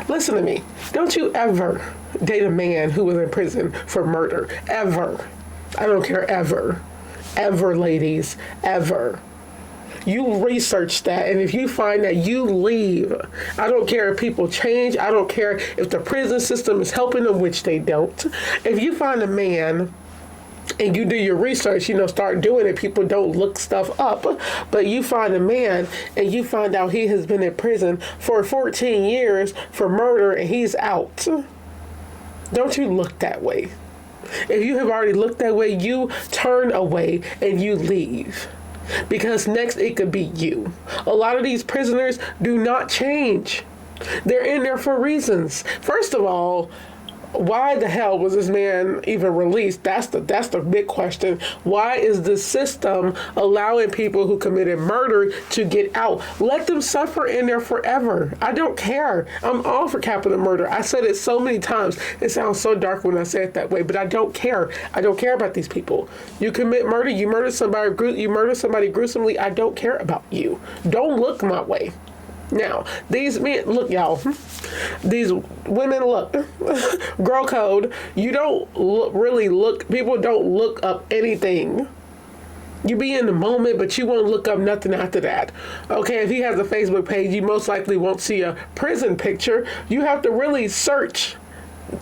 Listen to me. Don't you ever date a man who was in prison for murder. Ever. I don't care, ever. Ever, ladies. Ever. You research that, and if you find that, you leave. I don't care if people change. I don't care if the prison system is helping them, which they don't. If you find a man and you do your research, start doing it. People don't look stuff up. But you find a man and you find out he has been in prison for 14 years for murder and he's out. Don't you look that way. If you have already looked that way, you turn away and you leave. Because next it could be you. A lot of these prisoners do not change. They're in there for reasons. First of all, why the hell was this man even released? That's the big question. Why is the system allowing people who committed murder to get out? Let them suffer in there forever. I don't care. I'm all for capital murder. I said it so many times. It sounds so dark when I say it that way, but I don't care. I don't care about these people. You commit murder. You murder somebody gruesomely. I don't care about you. Don't look my way. Now, these men, look, y'all, these women, look, girl code, you don't really look, people don't look up anything. You be in the moment, but you won't look up nothing after that. Okay, if he has a Facebook page, you most likely won't see a prison picture. You have to really search.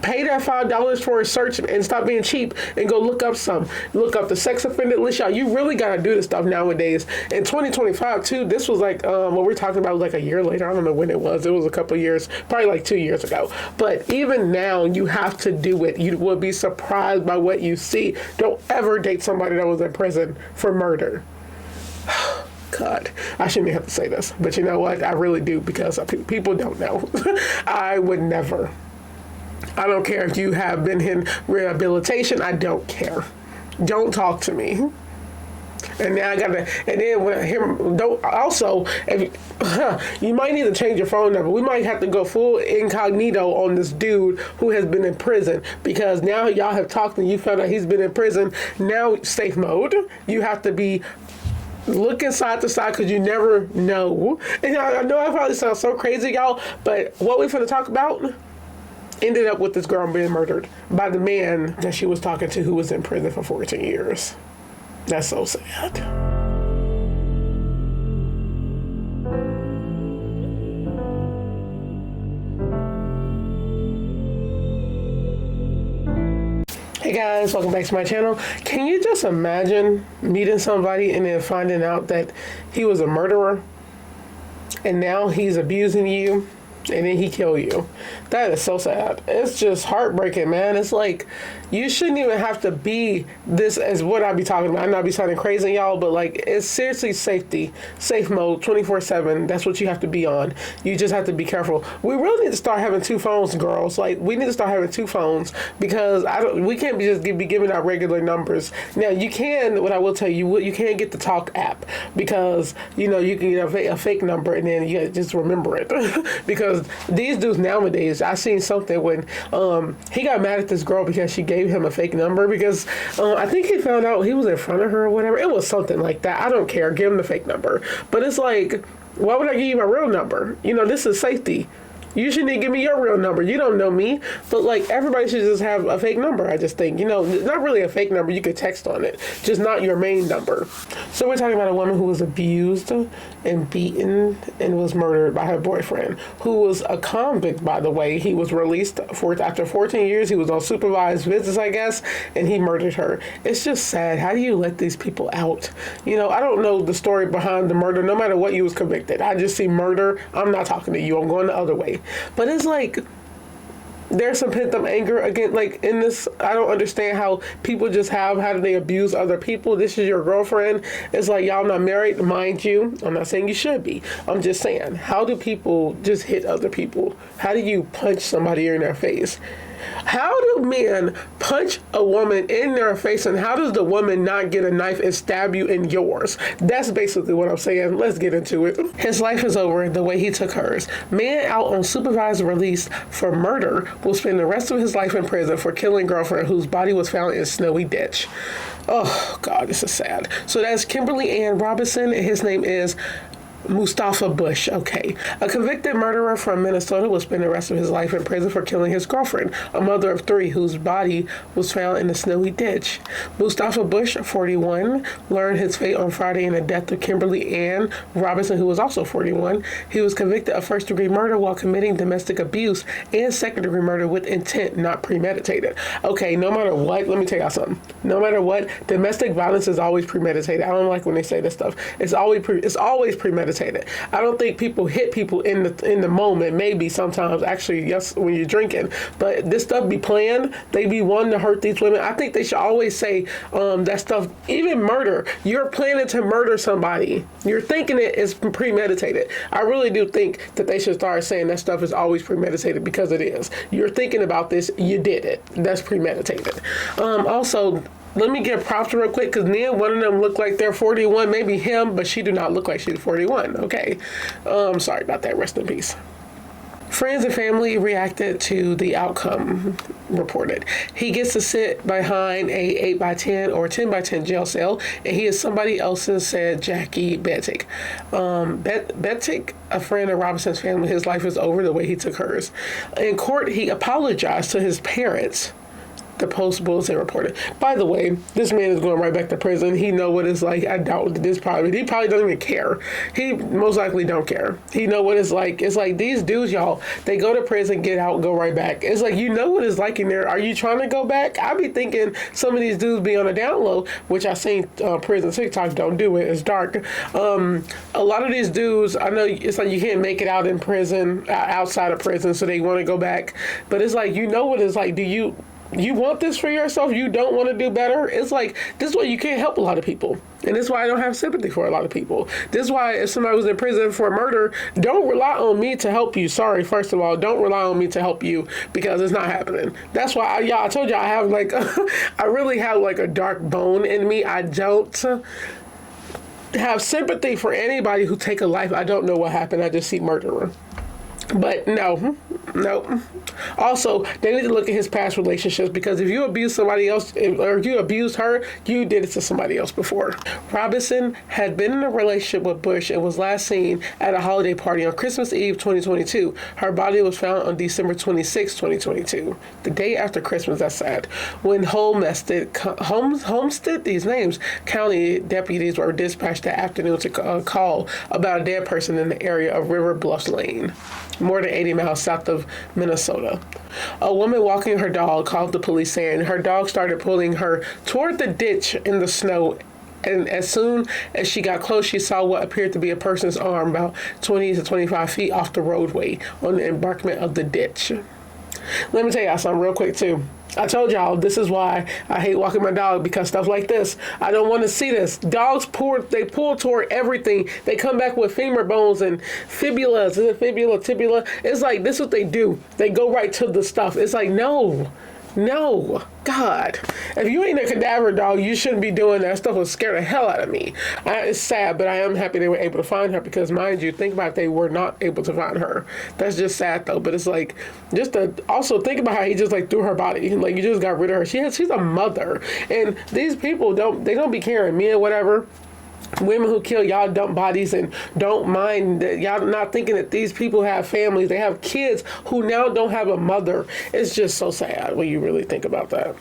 Pay that $5 for a search and stop being cheap and go look up the sex offender list. Y'all, you really got to do this stuff nowadays. In 2025 too, this was like what we're talking about was like a year later. I don't know when it was. It was a couple of years, probably like 2 years ago. But even now, you have to do it. You will be surprised by what you see. Don't ever date somebody that was in prison for murder. God, I shouldn't have to say this, but you know what? I really do, because people don't know. I would never. I don't care if you have been in rehabilitation. I don't care. Don't talk to me. And now you might need to change your phone number. We might have to go full incognito on this dude who has been in prison, because now y'all have talked and you found out he's been in prison. Now, safe mode. You have to be looking side to side, because you never know. And I know I probably sound so crazy, y'all, but what we're going to talk about ended up with this girl being murdered by the man that she was talking to, who was in prison for 14 years. That's so sad. Hey guys, welcome back to my channel. Can you just imagine meeting somebody and then finding out that he was a murderer and now he's abusing you and then he killed you? That is so sad. It's just heartbreaking, man. It's like, you shouldn't even have to be this, as what I be talking about. I'm not be sounding crazy, y'all, but like, it's seriously safety, safe mode, 24/7. That's what you have to be on. You just have to be careful. We really need to start having two phones, girls. Like, we need to start having two phones, because we can't be giving out regular numbers. Now, you can, what I will tell you, you can get the Talk app, because, you can get a fake number and then you just remember it. Because these dudes nowadays, I seen something when he got mad at this girl because she gave him a fake number, because I think he found out he was in front of her or whatever. It was something like that. I don't care. Give him the fake number. But it's like, why would I give you my real number? This is safety. You shouldn't give me your real number. You don't know me. But like, everybody should just have a fake number, I just think. Not really a fake number. You could text on it, just not your main number. So we're talking about a woman who was abused and beaten and was murdered by her boyfriend, who was a convict, by the way. He was released after 14 years. He was on supervised visits, I guess, and he murdered her. It's just sad. How do you let these people out? I don't know the story behind the murder, no matter what you was convicted. I just see murder. I'm not talking to you. I'm going the other way. But it's like, there's some pent up anger again, like in this. I don't understand how people just how do they abuse other people? This is your girlfriend. It's like, y'all not married, mind you. I'm not saying you should be. I'm just saying, how do people just hit other people? How do you punch somebody in their face? How do men punch a woman in their face, and how does the woman not get a knife and stab you in yours? That's basically what I'm saying. Let's get into it. His life is over the way he took hers. Man out on supervised release for murder will spend the rest of his life in prison for killing girlfriend whose body was found in a snowy ditch. Oh, God, this is sad. So that's Kimberly Ann Robinson, and his name is Mustafa Bush, okay. A convicted murderer from Minnesota will spend the rest of his life in prison for killing his girlfriend, a mother of three whose body was found in a snowy ditch. Mustafa Bush, 41, learned his fate on Friday in the death of Kimberly Ann Robinson, who was also 41. He was convicted of first-degree murder while committing domestic abuse and second-degree murder with intent, not premeditated. Okay, no matter what, let me tell y'all something. No matter what, domestic violence is always premeditated. I don't like when they say this stuff. It's always premeditated. I don't think people hit people in the moment. Maybe sometimes, actually, yes, when you're drinking. But this stuff be planned. They be wanting to hurt these women. I think they should always say that stuff. Even murder. You're planning to murder somebody. You're thinking it is premeditated. I really do think that they should start saying that stuff is always premeditated, because it is. You're thinking about this. You did it. That's premeditated. Also, let me get props real quick, because then one of them look like they're 41, maybe him, but she do not look like she's 41, okay? Sorry about that, rest in peace. Friends and family reacted to the outcome reported. He gets to sit behind a 8x10 or 10x10 jail cell, and he is somebody else's, said Jackie Bettick. Bettick, a friend of Robinson's family, his life is over the way he took hers. In court, he apologized to his parents. The Post Bulletin reported. By the way, this man is going right back to prison. He know what it's like. I doubt that he probably doesn't even care. He most likely don't care. He know what it's like. It's like these dudes, y'all, they go to prison, get out, go right back. It's like, you know what it's like in there. Are you trying to go back? I be thinking some of these dudes be on a down low, which I seen prison TikTok, don't do it. It's dark. A lot of these dudes, I know it's like you can't make it out in prison, outside of prison, so they want to go back. But it's like, you know what it's like. Do you want this for yourself? You don't want to do better? It's like, this is why you can't help a lot of people. And this is why I don't have sympathy for a lot of people. This is why if somebody was in prison for murder, don't rely on me to help you. Sorry, first of all, don't rely on me to help you, because it's not happening. That's why I told you I have like, I really have like a dark bone in me. I don't have sympathy for anybody who take a life. I don't know what happened. I just see murderer. But no. Also, they need to look at his past relationships, because if you abuse somebody else, or if you abused her, you did it to somebody else before. Robinson had been in a relationship with Bush and was last seen at a holiday party on Christmas Eve 2022. Her body was found on December 26, 2022, the day after Christmas, that's sad, when Homestead, these names, county deputies were dispatched that afternoon to call about a dead person in the area of River Bluffs Lane, more than 80 miles south of Minnesota. A woman walking her dog called the police, saying her dog started pulling her toward the ditch in the snow, and as soon as she got close, she saw what appeared to be a person's arm about 20 to 25 feet off the roadway on the embankment of the ditch. Let me tell y'all something real quick, too. I told y'all, this is why I hate walking my dog, because stuff like this, I don't want to see this. Dogs pull toward everything. They come back with femur bones and fibulas. Is it fibula, tibula? It's like, this is what they do. They go right to the stuff. It's like, no. God. If you ain't a cadaver dog, you shouldn't be doing that. Stuff would scare the hell out of me. It's sad, but I am happy they were able to find her, because, mind you, think about if they were not able to find her. That's just sad, though. But it's like, just to also think about how he just like threw her body. Like, you just got rid of her. She's a mother. And these people don't be caring me or whatever. Women who kill, y'all dump bodies and don't mind that, y'all not thinking that these people have families. They have kids who now don't have a mother. It's just so sad when you really think about that.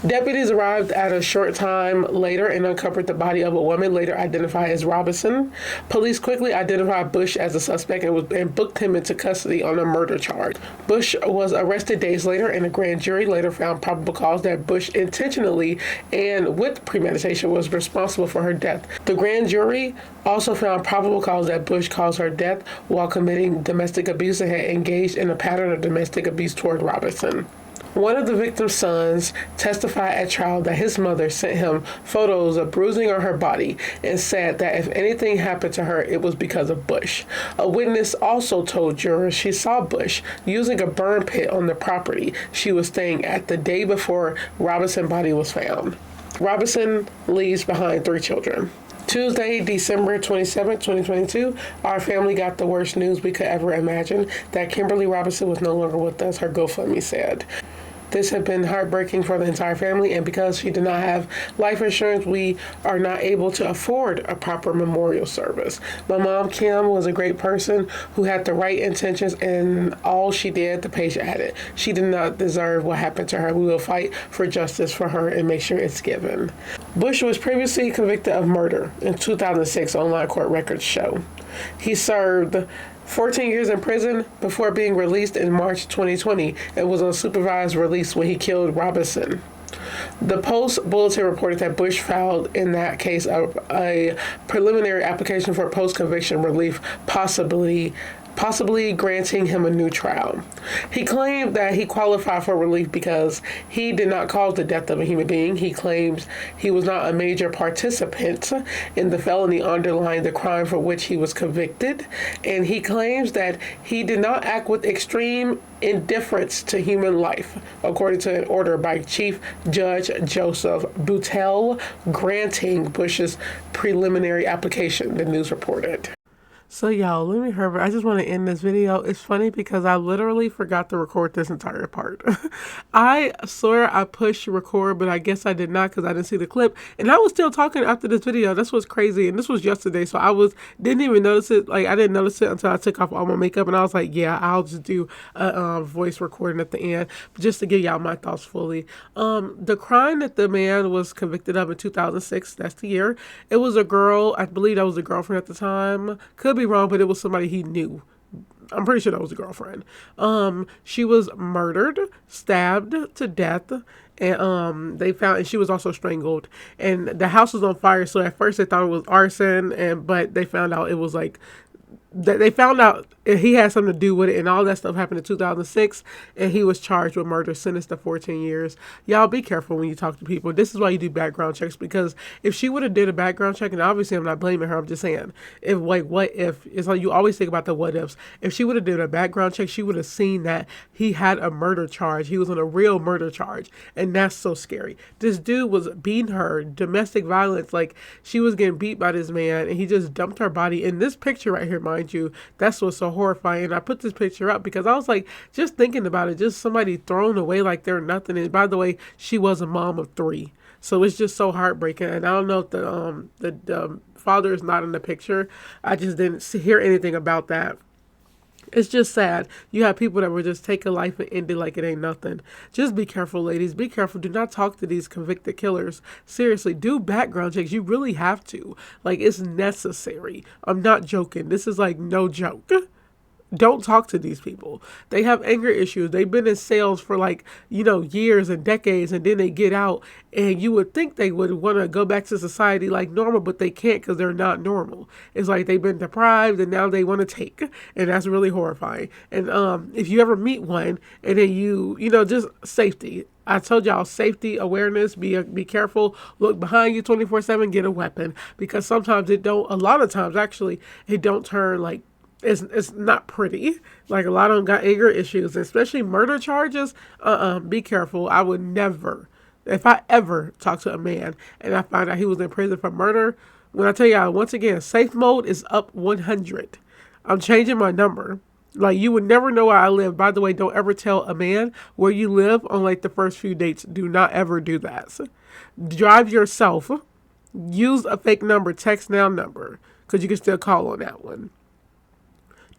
Deputies arrived at a short time later and uncovered the body of a woman later identified as Robinson. Police quickly identified Bush as a suspect and booked him into custody on a murder charge. Bush was arrested days later, and a grand jury later found probable cause that Bush intentionally and with premeditation was responsible for her death. The grand jury also found probable cause that Bush caused her death while committing domestic abuse and had engaged in a pattern of domestic abuse toward Robinson. One of the victim's sons testified at trial that his mother sent him photos of bruising on her body and said that if anything happened to her, it was because of Bush. A witness also told jurors she saw Bush using a burn pit on the property she was staying at the day before Robinson's body was found. Robinson leaves behind 3 children. Tuesday, December 27, 2022, our family got the worst news we could ever imagine, that Kimberly Robinson was no longer with us, her GoFundMe said. This has been heartbreaking for the entire family, and because she did not have life insurance, we are not able to afford a proper memorial service. My mom, Kim, was a great person who had the right intentions, and all she did, the page added. She did not deserve what happened to her. We will fight for justice for her and make sure it's given. Bush was previously convicted of murder in 2006, online court records show. He served 14 years in prison before being released in March 2020 and was on supervised release when he killed Robinson. The Post Bulletin reported that Bush filed in that case a preliminary application for post-conviction relief, possibly granting him a new trial. He claimed that he qualified for relief because he did not cause the death of a human being. He claims he was not a major participant in the felony underlying the crime for which he was convicted, and he claims that he did not act with extreme indifference to human life, according to an order by Chief Judge Joseph Boutel granting Bush's preliminary application, the news reported. So y'all, let me hurry. I just want to end this video. It's funny because I literally forgot to record this entire part. I swear I pushed record, but I guess I did not because I didn't see the clip. And I was still talking after this video. That's what's crazy. And this was yesterday, so didn't even notice it. Like, I didn't notice it until I took off all my makeup, and I was like, yeah, I'll just do a voice recording at the end just to give y'all my thoughts fully. The crime that the man was convicted of in 2006, that's the year. It was a girl. I believe that was a girlfriend at the time. Could be wrong, but it was somebody he knew. I'm pretty sure that was a girlfriend. She was murdered, stabbed to death, and and she was also strangled. And the house was on fire, so at first they thought it was arson, but they found out it was like they found out he had something to do with it, and all that stuff happened in 2006, and he was charged with murder, sentenced to 14 years. Y'all be careful when you talk to people. This is why you do background checks, because if she would have did a background check, and obviously I'm not blaming her, I'm just saying, what if, it's like you always think about the what ifs. If she would have did a background check, she would have seen that he had a murder charge. He was on a real murder charge, and that's so scary. This dude was beating her, domestic violence, like she was getting beat by this man, and he just dumped her body. In this picture right here, mind you, that's what's so horrifying. I put this picture up because I was like, just thinking about it, just somebody thrown away like they're nothing. And by the way, she was a mom of 3, so it's just so heartbreaking. And I don't know if the father is not in the picture. I just didn't hear anything about that. It's just sad. You have people that will just take a life and end it like it ain't nothing. Just be careful, ladies. Be careful. Do not talk to these convicted killers. Seriously, do background checks. You really have to. Like, it's necessary. I'm not joking. This is like no joke. Don't talk to these people. They have anger issues. They've been in sales for years and decades, and then they get out, and you would think they would want to go back to society like normal, but they can't because they're not normal. It's like they've been deprived and now they want to take, and that's really horrifying. And if you ever meet one and then just safety. I told y'all, safety, awareness, be careful, look behind you 24/7, get a weapon, because sometimes a lot of times actually, it don't turn like, it's not pretty. Like, a lot of them got anger issues, especially murder charges. Be careful. I would never, if I ever talk to a man and I find out he was in prison for murder, when I tell y'all, once again, safe mode is up 100. I'm changing my number. Like, you would never know where I live. By the way, don't ever tell a man where you live on like the first few dates. Do not ever do that. Drive yourself. Use a fake number, text now number, because you can still call on that one.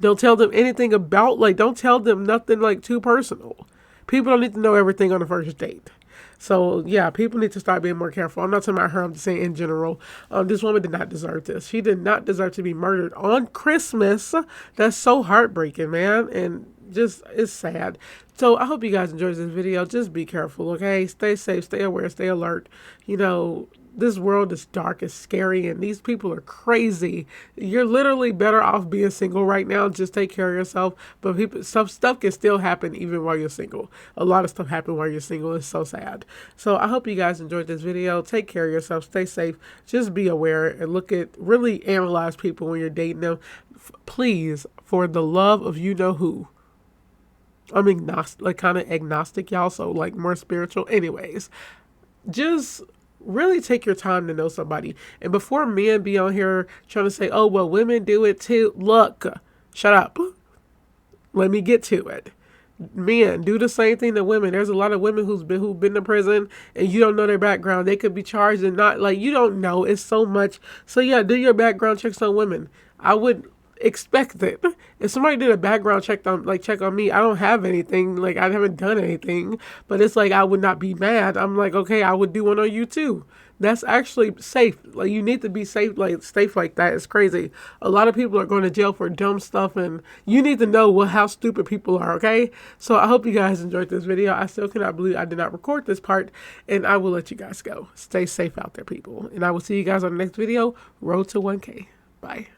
Don't tell them anything about, don't tell them nothing too personal. People don't need to know everything on the first date. So, yeah, people need to start being more careful. I'm not talking about her. I'm just saying in general. This woman did not deserve this. She did not deserve to be murdered on Christmas. That's so heartbreaking, man. And just, it's sad. So, I hope you guys enjoyed this video. Just be careful, okay? Stay safe, stay aware, stay alert. This world is dark, it's scary, and these people are crazy. You're literally better off being single right now. Just take care of yourself. But some stuff can still happen even while you're single. A lot of stuff happens while you're single. It's so sad. So I hope you guys enjoyed this video. Take care of yourself. Stay safe. Just be aware and really analyze people when you're dating them. Please, for the love of you-know-who. I'm agnostic, kind of agnostic, y'all, so more spiritual. Anyways, just really take your time to know somebody. And before men be on here trying to say, oh, well, women do it too. Look, shut up. Let me get to it. Men, do the same thing to women. There's a lot of women who've been to prison and you don't know their background. They could be charged and not, like, you don't know. It's so much. So yeah, do your background checks on women. I would expect it. If somebody did a background check on me, I don't have anything. Like, I haven't done anything. But it's like, I would not be mad. I'm like, okay, I would do one on you too. That's actually safe. Like, you need to be safe like that. It's crazy. A lot of people are going to jail for dumb stuff, and you need to know how stupid people are, okay? So I hope you guys enjoyed this video. I still cannot believe I did not record this part, and I will let you guys go. Stay safe out there, people. And I will see you guys on the next video. Road to 1K. Bye.